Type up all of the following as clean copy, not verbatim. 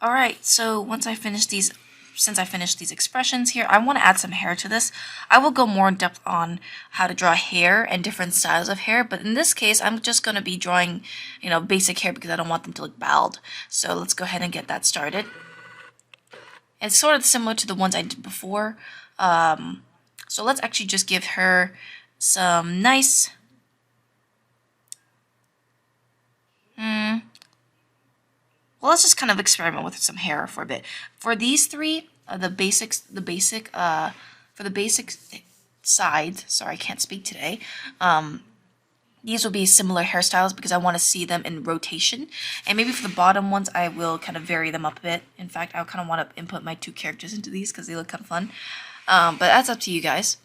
Alright, so since I finished these expressions here, I want to add some hair to this. I will go more in depth on how to draw hair and different styles of hair, but in this case, I'm just going to be drawing, basic hair because I don't want them to look bald. So let's go ahead and get that started. It's sort of similar to the ones I did before. So let's actually just give her some nice... Well, let's just kind of experiment with some hair for a bit. For these three, for the basic sides, sorry, I can't speak today. These will be similar hairstyles because I want to see them in rotation. And maybe for the bottom ones, I will kind of vary them up a bit. In fact, I kind of want to input my two characters into these because they look kind of fun. But that's up to you guys.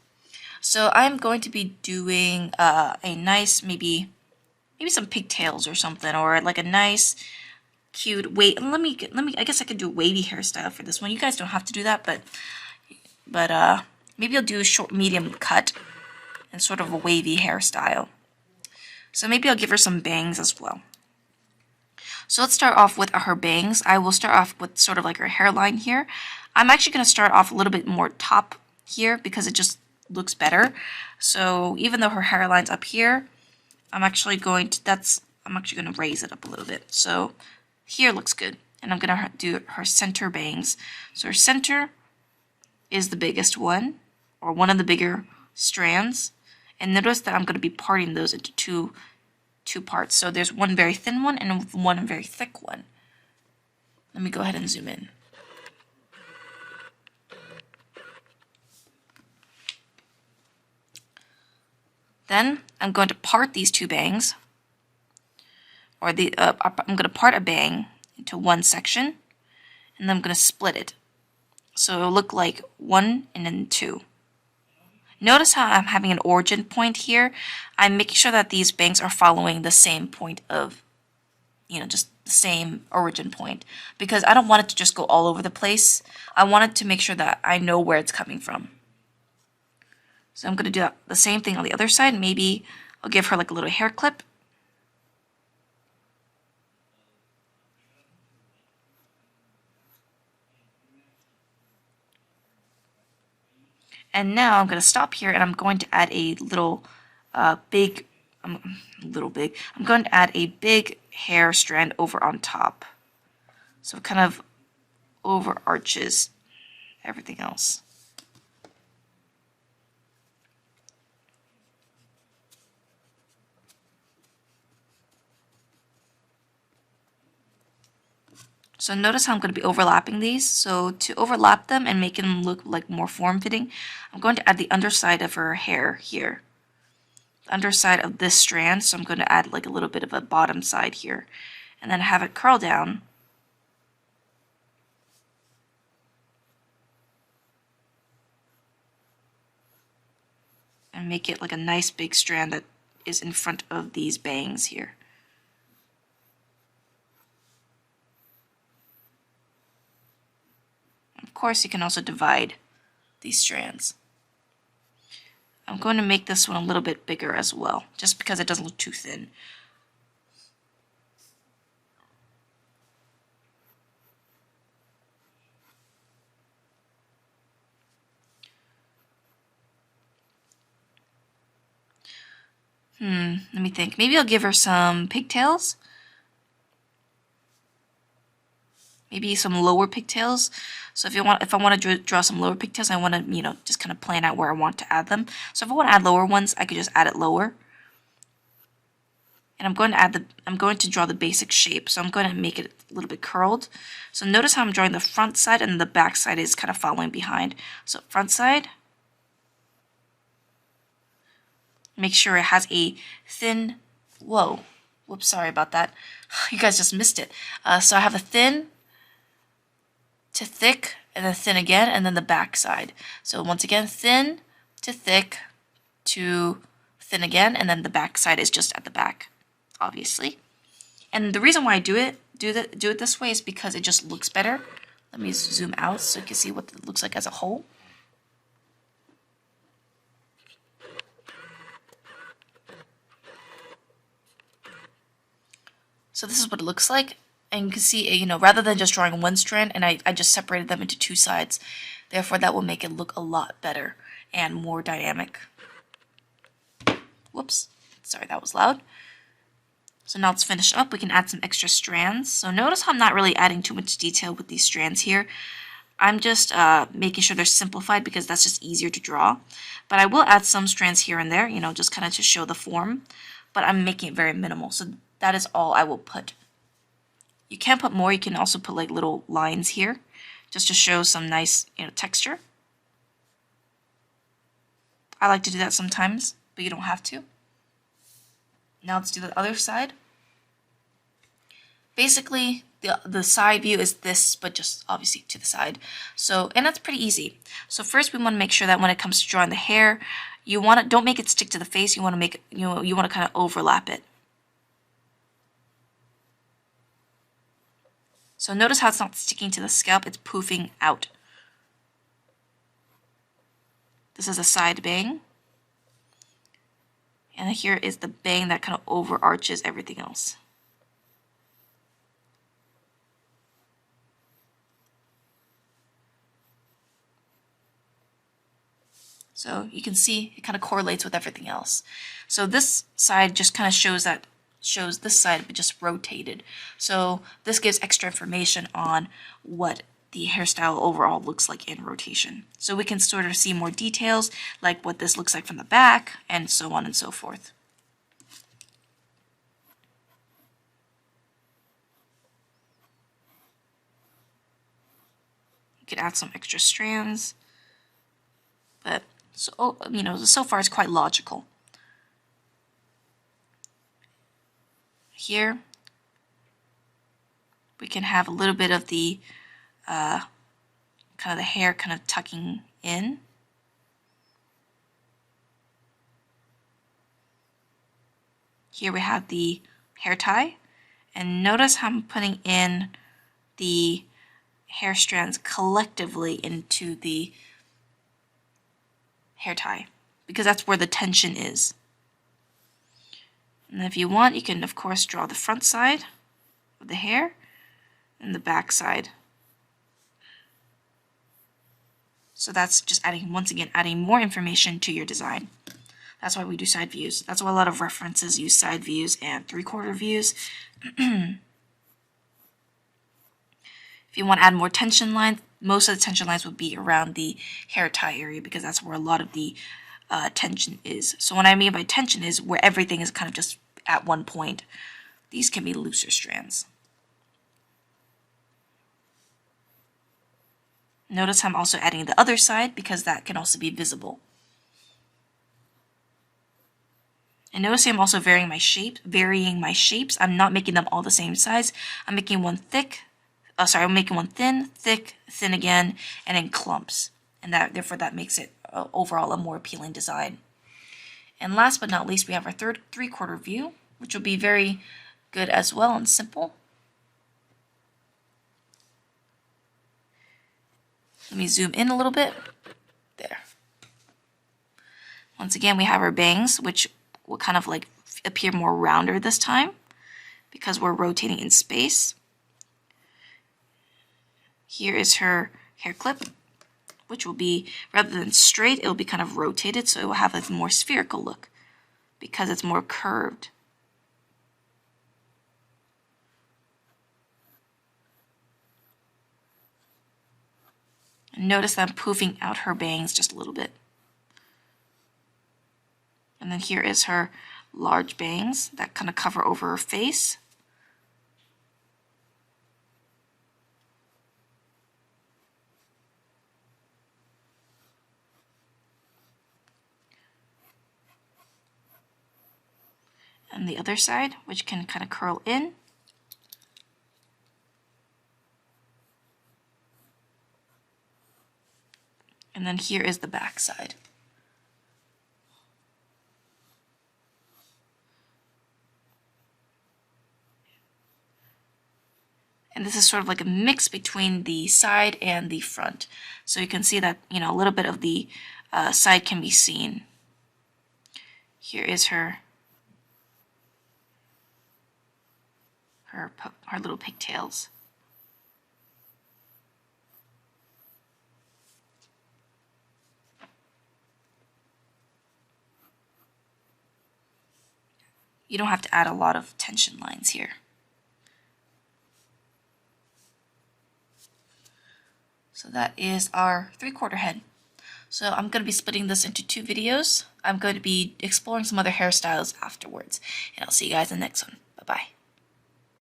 So I'm going to be doing a nice, maybe some pigtails or something, or like a nice, cute wait. Let me. I guess I could do a wavy hairstyle for this one. You guys don't have to do that, but maybe I'll do a short, medium cut and sort of a wavy hairstyle. So maybe I'll give her some bangs as well. So let's start off with her bangs. I will start off with sort of like her hairline here. I'm actually going to start off a little bit more top here because it just looks better. So even though her hairline's up here, I'm actually going to raise it up a little bit. So here looks good. And I'm going to do her center bangs. So her center is the biggest one, or one of the bigger strands. And notice that I'm going to be parting those into two parts. So there's one very thin one and one very thick one. Let me go ahead and zoom in. Then I'm going to part these two bangs, or I'm going to part a bang into one section, and then I'm going to split it. So it'll look like one and then two. Notice how I'm having an origin point here. I'm making sure that these bangs are following the same point of, just the same origin point. Because I don't want it to just go all over the place. I want it to make sure that I know where it's coming from. So I'm going to do the same thing on the other side. Maybe I'll give her like a little hair clip. And now I'm going to stop here and I'm going to add a little I'm going to add a big hair strand over on top. So it kind of overarches everything else. So notice how I'm going to be overlapping these. So to overlap them and make them look like more form-fitting, I'm going to add the underside of her hair here. The underside of this strand, so I'm going to add like a little bit of a bottom side here. And then have it curl down. And make it like a nice big strand that is in front of these bangs here. Of course, you can also divide these strands. I'm going to make this one a little bit bigger as well, just because it doesn't look too thin. Let me think. Maybe I'll give her some pigtails. Maybe some lower pigtails. So if I want to draw some lower pigtails, I want to, just kind of plan out where I want to add them. So if I want to add lower ones, I could just add it lower. And I'm going to draw the basic shape. So I'm going to make it a little bit curled. So notice how I'm drawing the front side and the back side is kind of following behind. So front side, make sure it has a thin, whoops, sorry about that. You guys just missed it. So I have a thin to thick, and then thin again, and then the back side. So once again, thin to thick to thin again, and then the back side is just at the back, obviously. And the reason why I do it this way is because it just looks better. Let me zoom out so you can see what it looks like as a whole. So this is what it looks like. And you can see, you know, rather than just drawing one strand, and I just separated them into two sides. Therefore, that will make it look a lot better and more dynamic. Whoops, sorry, that was loud. So now let's finish up. We can add some extra strands. So notice how I'm not really adding too much detail with these strands here. I'm just making sure they're simplified because that's just easier to draw. But I will add some strands here and there, you know, just kind of to show the form. But I'm making it very minimal. So that is all I will put. You can put more. You can also put like little lines here just to show some nice, you know, texture. I like to do that sometimes, but you don't have to. Now let's do the other side. Basically, the side view is this, but just obviously to the side. So, and that's pretty easy. So first we want to make sure that when it comes to drawing the hair, you want to, don't make it stick to the face. You want to make it, you want to kind of overlap it. So notice how it's not sticking to the scalp, it's poofing out. This is a side bang. And here is the bang that kind of overarches everything else. So you can see it kind of correlates with everything else. So this side just kind of shows this side but just rotated. So this gives extra information on what the hairstyle overall looks like in rotation. So we can sort of see more details like what this looks like from the back and so on and so forth. You could add some extra strands, but so, you know, so far it's quite logical. Here we can have a little bit of the kind of the hair kind of tucking in. Here we have the hair tie, and notice how I'm putting in the hair strands collectively into the hair tie because that's where the tension is. And if you want, you can of course draw the front side of the hair and the back side. So that's just adding, once again, adding more information to your design. That's why we do side views. That's why a lot of references use side views and 3/4 views. If you want to add more tension lines, most of the tension lines would be around the hair tie area because that's where a lot of the tension is. So what I mean by tension is where everything is kind of just at one point. These can be looser strands. Notice I'm also adding the other side because that can also be visible. And notice I'm also varying my shapes. I'm not making them all the same size. I'm making one thick. I'm making one thin, thick, thin again, and in clumps. And therefore that makes it overall a more appealing design. And last but not least, we have our third 3/4 view, which will be very good as well and simple. Let me zoom in a little bit. There. Once again, we have our bangs, which will kind of like appear more rounder this time because we're rotating in space. Here is her hair clip, which will be, rather than straight, it will be kind of rotated, so it will have a more spherical look because it's more curved. And notice that I'm poofing out her bangs just a little bit. And then here is her large bangs that kind of cover over her face. And the other side, which can kind of curl in. And then here is the back side. And this is sort of like a mix between the side and the front. So you can see that, you know, a little bit of the side can be seen. Here is her her little pigtails. You don't have to add a lot of tension lines here. So that is our 3/4 head. So I'm going to be splitting this into 2 videos. I'm going to be exploring some other hairstyles afterwards. And I'll see you guys in the next one. Bye-bye.